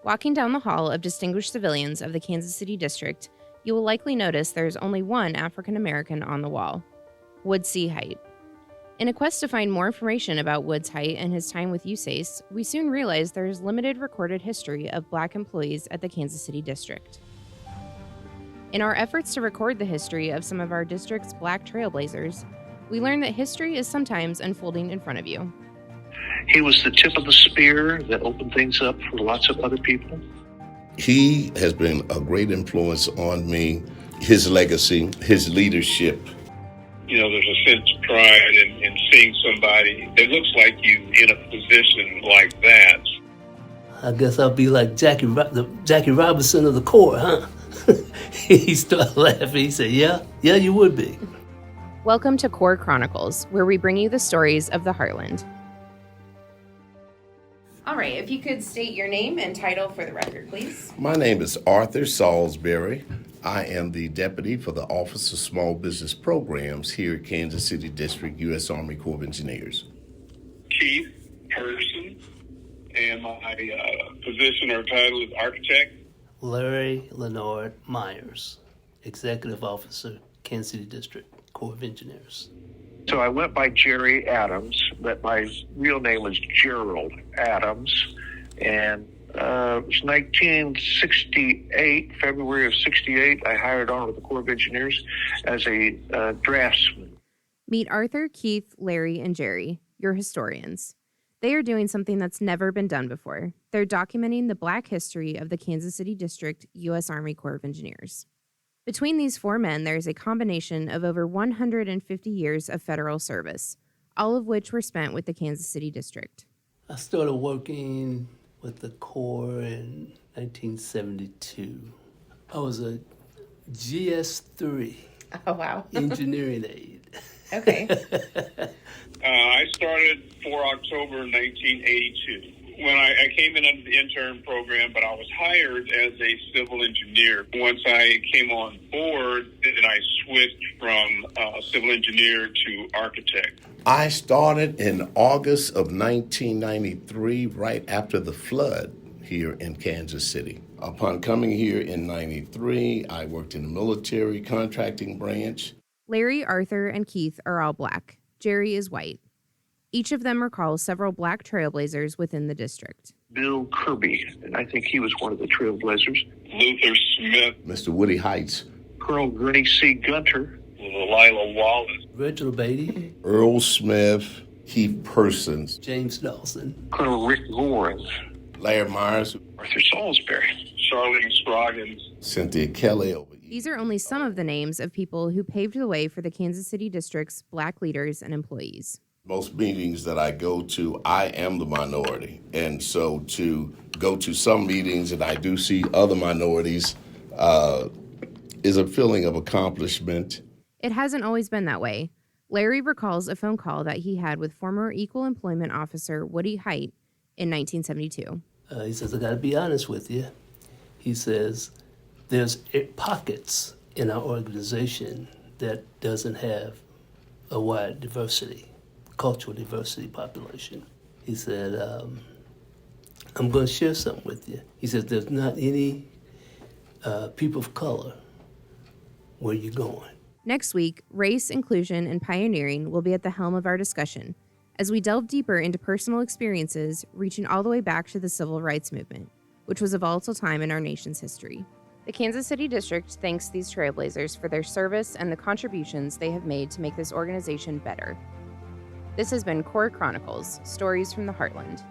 Walking down the hall of distinguished civilians of the Kansas City District, you will likely notice there's only one African American on the wall, Woods Hight. In a quest to find more information about Woods Hight and his time with USACE, we soon realized there is limited recorded history of Black employees at the Kansas City District. In our efforts to record the history of some of our district's Black trailblazers, we learned that history is sometimes unfolding in front of you. He was the tip of the spear that opened things up for lots of other people. He has been a great influence on me, his legacy, his leadership. You know, there's a sense of pride in seeing somebody that looks like you in a position like that. I guess I'll be like Jackie Robinson of the Corps, huh? He started laughing. He said, yeah, you would be. Welcome to Corps Chronicles, where we bring you the stories of the Heartland. All right, if you could state your name and title for the record, please. My name is Arthur Salisbury. I am the Deputy for the Office of Small Business Programs here at Kansas City District, U.S. Army Corps of Engineers. Keith Person, and my position or title is architect. Larry Leonard Myers, Executive Officer, Kansas City District, Corps of Engineers. So I went by Jerry Adams, but my real name was Gerald Adams. And it was 1968, February of 68, I hired on with the Corps of Engineers as a draftsman. Meet Arthur, Keith, Larry, and Jerry, your historians. They are doing something that's never been done before. They're documenting the Black history of the Kansas City District, U.S. Army Corps of Engineers. Between these four men, there is a combination of over 150 years of federal service, all of which were spent with the Kansas City District. I started working with the Corps in 1972. I was a GS3 engineering aide. Okay. I started 4 October 1982. When I came in under the intern program, but I was hired as a civil engineer. Once I came on board, then I switched from civil engineer to architect. I started in August of 1993, right after the flood here in Kansas City. Upon coming here in 93, I worked in the military contracting branch. Larry, Arthur, and Keith are all Black. Jerry is white. Each of them recalls several Black trailblazers within the district. Bill Kirby, and I think he was one of the trailblazers. Luther Smith. Mr. Woods Hight. Colonel Gurney C. Gunter. Lila Wallace. Reginald Beatty. Earl Smith. Keith Persons. James Dawson. Colonel Rick Gorin. Larry Myers. Arthur Salisbury. Charlene Scroggins. Cynthia Kelly. These are only some of the names of people who paved the way for the Kansas City District's Black leaders and employees. Most meetings that I go to, I am the minority. And so to go to some meetings and I do see other minorities is a feeling of accomplishment. It hasn't always been that way. Larry recalls a phone call that he had with former Equal Employment Officer Woods Hight in 1972. He says, I got to be honest with you. He says, there's pockets in our organization that doesn't have a wide diversity. Cultural diversity population. He said, I'm going to share something with you. He said, there's not any people of color where you're going. Next week, race, inclusion, and pioneering will be at the helm of our discussion as we delve deeper into personal experiences reaching all the way back to the Civil Rights Movement, which was a volatile time in our nation's history. The Kansas City District thanks these trailblazers for their service and the contributions they have made to make this organization better. This has been Corps Chronicles, Stories from the Heartland.